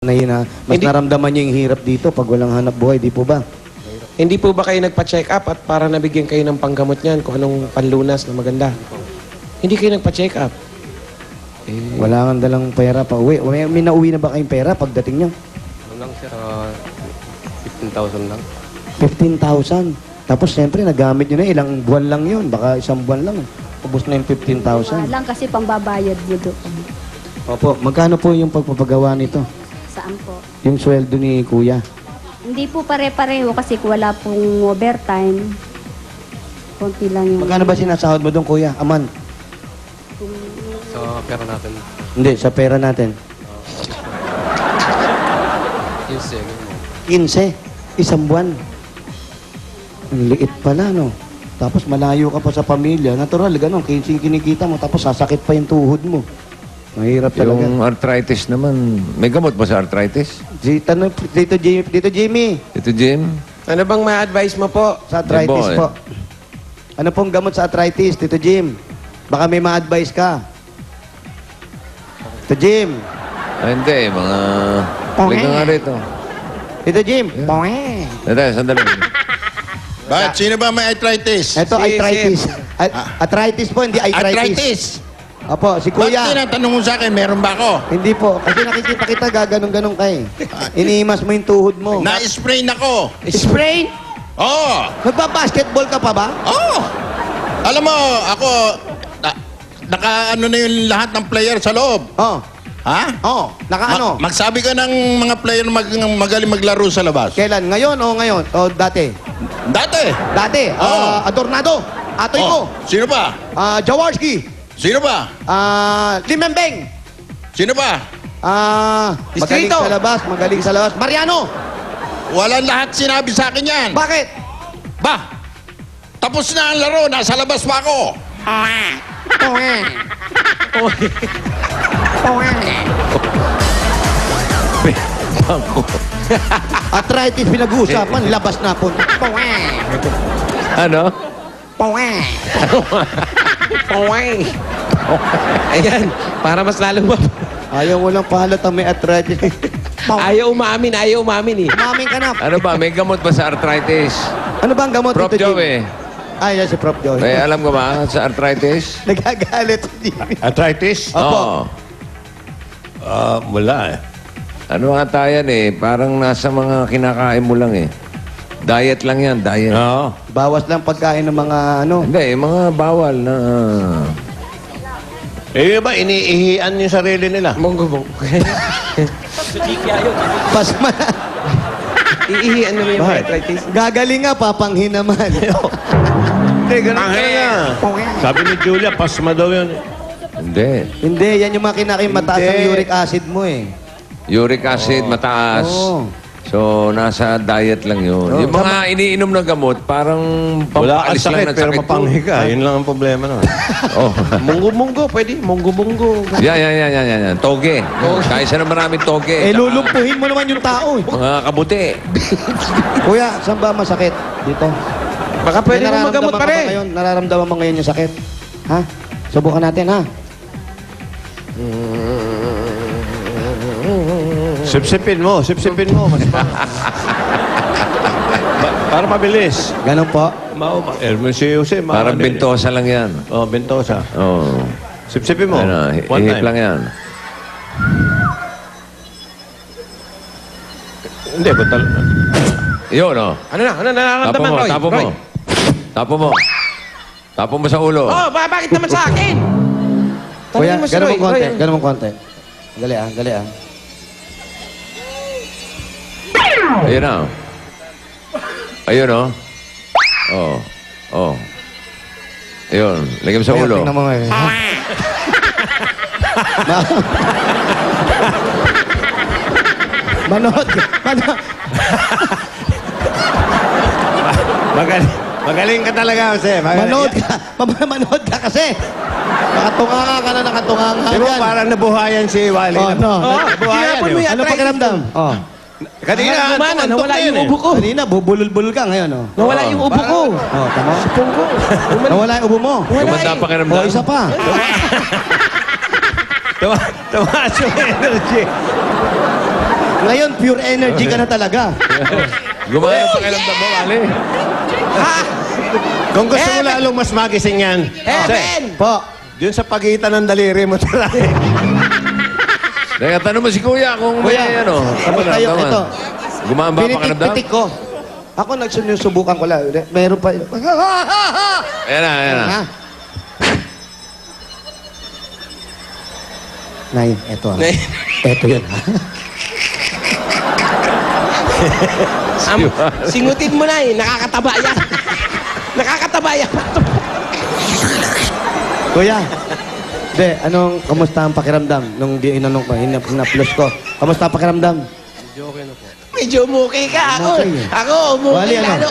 Mas naramdaman niyo yung hirap dito pag walang hanap buhay, di po ba? Hindi po ba kayo nagpa-check up at para nabigyan kayo ng panggamot niyan kung anong panlunas na maganda? Hindi kayo nagpa-check up. Wala kang dalang pera pa uwi. May nauwi na ba kayong pera pagdating niyo? Ano lang sir, 15,000 lang. 15,000. Tapos siyempre nagamit niyo na ilang buwan lang yun. Baka isang buwan lang. Ubus na yung 15,000. Lang kasi pangbabayad mo doon. Opo, magkano po yung pagpapagawa nito? Saan po? Yung sweldo ni kuya. Hindi po pare-pareho kasi wala pong overtime. Konti lang yung... Magkano ba sinasahod mo doon kuya? Aman? Sa pera natin. Hindi, sa pera natin. 15. 15. Isang buwan. Ang liit pala, no? Tapos malayo ka pa sa pamilya. Natural, gano'n. 15 kinikita mo, tapos sasakit pa yung tuhod mo. Mahirap talaga. Yung arthritis naman, may gamot ba sa arthritis? Tanong, Dito Jimmy. Ito, Jim? Ano bang ma-advise mo po? Sa arthritis Boy. po. Ano pong gamot sa arthritis, Tito Jim? Baka may ma-advise ka. Tito Jim. Hindi, mga... Halika nga rito. Tito Jim. Sandali. Bakit? Sino ba may arthritis? Ito, arthritis. Arthritis po, hindi arthritis. Arthritis? Opo, si Bakit Kuya. tinatanong mo sa akin, meron ba ako? Hindi po, kasi nakikita kita gaganong-ganong kay. Iniimas mo yung tuhod mo. Na-sprain ako. Sprain? Oo. Nagpa-basketball ka pa ba? Oo. Alam mo, ako, naka-ano na yung lahat ng player sa loob. Oh. Ha? Oh, nakaano? Magsabi ka ng mga player magaling maglaro sa labas. Kailan? Ngayon o ngayon? O dati? Dati. Dati. Oo. Adornado. Atoy ko. Sino pa? Jaworski. Sino pa? Limembeng. Sino pa? Magaling Distrito. sa labas. Magaling sa labas. Mariano. Wala lahat sinabi sa akin yan. Bakit? Ba? Tapos na ang laro. Nasa labas pa ako. Arthritis pinag-uusapan. Labas na po. Ano? Paway! Ayan, para mas lalong Ayaw mo lang pahalata may arthritis. Ayaw umamin eh. Umamin ka na. Ano ba? May gamot ba sa arthritis? Ano ba ang gamot Prof. Tito Jim? Joey. Ay, yan si Prof. Joey. May alam ko ba sa arthritis? Nagagalit si Jimmy. Arthritis? Opo. Wala eh. Ano ata yan eh? Parang nasa mga kinakain mo lang eh. Diet lang yan, diet. Oo. Bawas lang pagkain ng mga ano. Hindi, mga bawal na... Eh, iba, iniihian yung sarili nila. Monggo. Pasma. Iihian na yung Bakit? arthritis. Gagaling nga, papanghin naman. Hindi, ganun talaga. Sabi ni Julia, pasma daw yun. Hindi. Hindi, yan yung mga kinakain mataas Hindi. ang uric acid mo eh. Uric acid, mataas. Oo. So, nasa diet lang yun. Yung mga iniinom na gamot, parang Wala kang pampalis lang sakit, ng pero sakit. mapanghi ka. Yun lang ang problema nun. Oh. Munggo, pwede. Munggo. Yan. Toge. Kahit na maraming toge. Eh, lulumpuhin mo naman yung tao eh. Mga kabuti. Kuya, saan ba masakit? Dito. Baka pwede mo magamot pa rin. Nararamdaman mo ngayon yung sakit? Ha? Subukan natin, ha? Sipsipin mo. Mas para mabilis. Ganun po. Si Jose, Parang bentosa lang yan. Oh, bentosa. Oh. Sipsipin mo. Ano, One ihip time. lang yan. Hindi, batal. Yun, oh. Ano na? Nararamdaman, Roy? Tapo mo. Tapo mo. Tapo mo sa ulo. Oh, bakit naman sa akin? Kuya, Tanungin mo si ganun Roy. mong konti. Roy, Ganun mong konti. Gali ah. Ayun na. Ayun, oh. Oh. Oh. Ayun. Lagyan mo sa Kuya, ulo. tingnan mo ngayon. Manood ka. Magaling ka talaga, Jose. Manood ka. Manood ka kasi. Nakatunganga ka na nakatunganga Di ba dyan. parang nabuhayan si Wally? Oh, no. Nabuhayan tinapon mo eh. yan. Ano pakiramdam? Oh. Kanina, Gumana, antok nawala na yung yun eh. ubo ko. Kanina, bubulol-bulol ka ngayon, oh. Nawala yung ubo ko. Oh, tama? Sipong ko. Nawala yung ubo mo. Gumanda pa Oh, isa pa. Tumaas yung energy. Ngayon, pure energy ka na talaga. Gumana pa pakiramdam mo, Ali. Ha? Kung gusto mo lalong mas magising yan, Heaven! Po, yun sa pagitan ng daliri mo talaga. Kaya tanong mo si Kuya kung may Kuya, ano. tayo, ito. Gumana ba pakiramdam? Pinitik-pitik ko. Ako nagsusubukan ko lang. Meron pa. Ayan na, ayan na. Ha? Nay, eto ah. Eto yun ha. Singutin mo na eh. Nakakataba yan. Nakakataba yan. Kuya, kamusta ang pakiramdam? Nung inanong ko, hinaplos ko. Kamusta ang pakiramdam? Medyo muki ka. Muki eh. Ako, muki Wali, ano? lalo.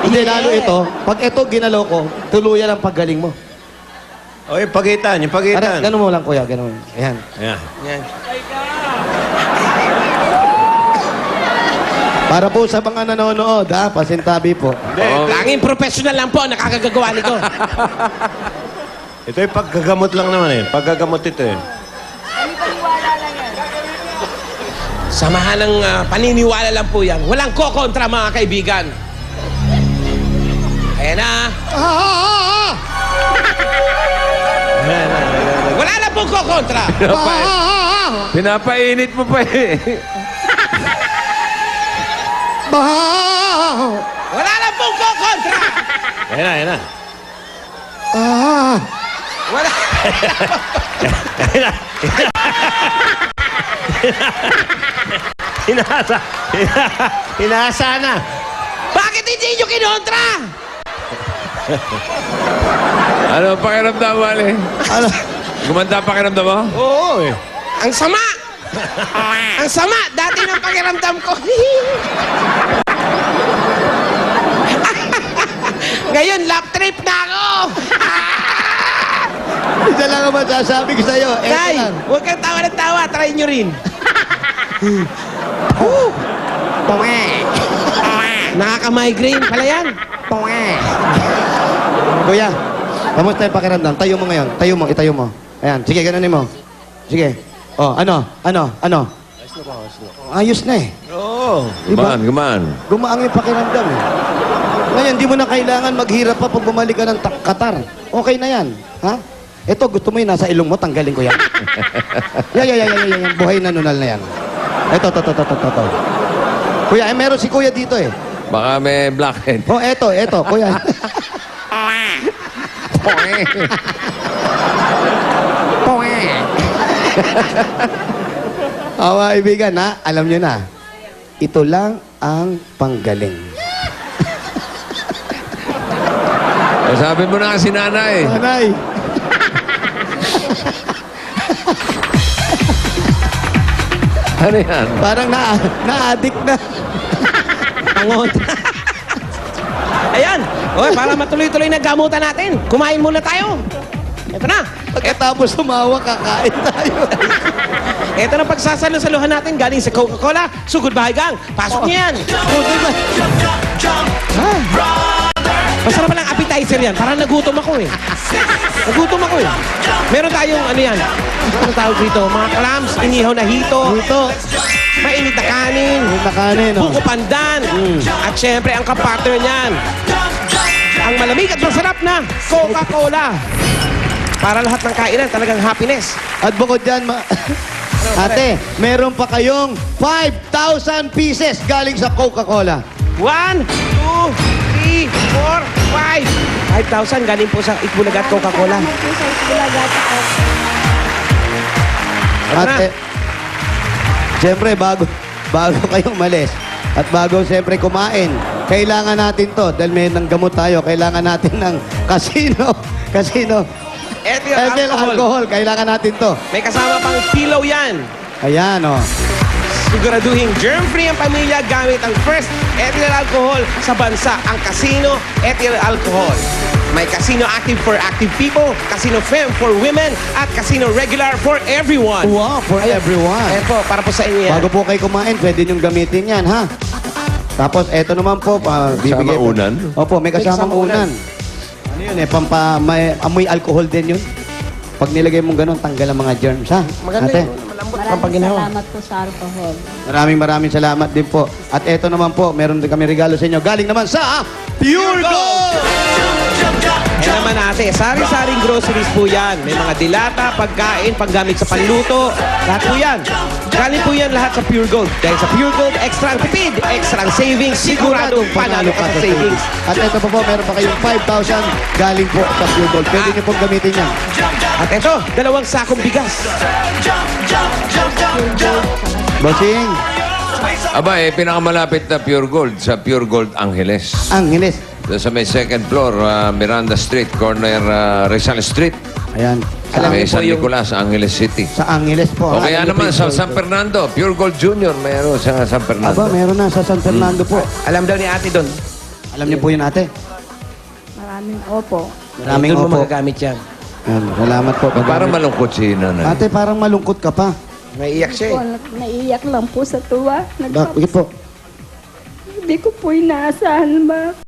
Hindi, lalo ito. Pag ito ginalaw ko, tuluyan ang paggaling mo. O, yung pagitan, yung Ara, pagitan. ganun mo lang, kuya. Ganun. Ayan. Ayan. Yan. Para po sa mga nanonood, ha? Pasintabi po. Tanging professional lang po ang nakakagawa nito. Ito yung paggagamot lang naman eh. Paggagamot ito eh. Samahan ng paniniwala lang po yan. Walang kokontra mga kaibigan. Ayan na. Wala na pong kokontra. Pinapainit mo pa eh. Wala na pong kokontra. Ayan na, ayan na. Wala. Hinasa na. Bakit hindi nyo kinontra? Ano ang pakiramdam mo, Ali? Ano? Gumanda ang pakiramdam mo? Oo eh. Ang sama. Ang sama. Dati ng pakiramdam ko. Ngayon, lap trip na ako. Isa lang ang masasabi ko sa'yo. Eto Nay, lang. huwag kang tawa ng tawa. Try nyo rin. Nakaka-migraine pala yan. Kuya, kamusta yung pakiramdam? Tayo mo ngayon. Tayo mo, itayo mo. Ayan, sige, ganonin mo. Sige. Oh, ano? Ayos na eh. Oo. Diba? Gumaan. Gumaang yung pakiramdam eh. Ngayon, di mo na kailangan maghirap pa pag bumalik ka ng Qatar. Okay na yan. Ha? Ito, gusto mo yun, nasa ilong mo, tanggalin ko yan. Yan. Buhay na nunal na yan. Ito. Kuya, meron si kuya dito eh. Baka may blackhead. Oh, eto, kuya. Kaibigan, ha? Alam nyo na. Ito lang ang panggaling. Sabi mo na kasi nanay. Nanay. Ano yan? Parang na-addict na. Pangot. Ayan. Oy, para matuloy-tuloy na gamutan natin. Kumain muna tayo. Ito na. Pagkatapos sumawa, kakain tayo. Ito na pagsasalo-saluhan natin galing sa Coca-Cola. Sugod bahay gang. Pasok niyo yan. Masarap lang appetizer yan. Parang nagutom ako eh. Meron tayong ano yan. Ano tawag dito? Mga clams, inihaw na hito. Dito. Mainit na kanin. Yung nakanin, oh. Buko pandan. At syempre, ang kapartner niyan. Ang malamig at masarap na Coca-Cola. Para lahat ng kainan, talagang happiness. At bukod dyan, ate, meron pa kayong 5,000 pieces galing sa Coca-Cola. 1, 2, 3, 4, 5. 5,000 galing po sa Itbulaga at Coca-Cola. Ano na? At siyempre, bago kayo umalis, at bago siyempre kumain, kailangan natin to, dahil may nang gamot tayo, kailangan natin ng casino. Ethyl alcohol. Kailangan natin to. May kasama pang pillow yan. Ayan, oh. Siguraduhin germ-free ang pamilya gamit ang first ethyl alcohol sa bansa, ang Casino Ethyl Alcohol. May Casino Active for active people, Casino Fem for women, at Casino Regular for everyone. Wow, for everyone. Ayan po, para po sa inyo yan. Bago po kayo kumain, pwede niyong gamitin yan, ha? Tapos, eto naman po, bibigay po. unan? Opo, may kasamang May kasamang unan. Ano yun eh, may amoy alcohol din yun. Pag nilagay mong ganun, tanggal ang mga germs, ha? Maganda Ate, yun. Maraming salamat po sa alcohol. Maraming salamat din po. At eto naman po, meron din kami regalo sa inyo. Galing naman sa Pure Gold! Yan naman ate, sari-saring groceries po yan. May mga dilata, pagkain, panggamit sa panluto. Lahat po yan. Galing po yan lahat sa Pure Gold. Dahil sa Pure Gold, extra ang tipid, extra ang savings, siguradong panalo ka sa savings. At ito po, meron pa kayong 5,000 galing po sa Pure Gold. Pwede niyo pong gamitin yan. At ito, 2 sakong bigas. Bossing, Aba, pinakamalapit na Pure Gold sa Pure Gold Angeles. Angeles. Doon sa may second floor, Miranda Street, corner Rizal Street. Ayan. Sa may niyo po San yung- Nicolas, Angeles City. Sa Angeles po. O kaya Ano po naman yung sa Pure San Gold? Fernando, Pure Gold Junior, mayroon sa San Fernando. Aba, meron na sa San Fernando po. Alam daw ni ate doon. Alam niyo po yun, ate. Maraming opo. Maraming doon mo opo. magagamit yan. Ayan, salamat po. Parang malungkot si Nanay. Ate, parang malungkot ka pa. May iyak siya eh. Naiiyak lang po sa tuwa. Bakit po? Hindi ko po inaasahan,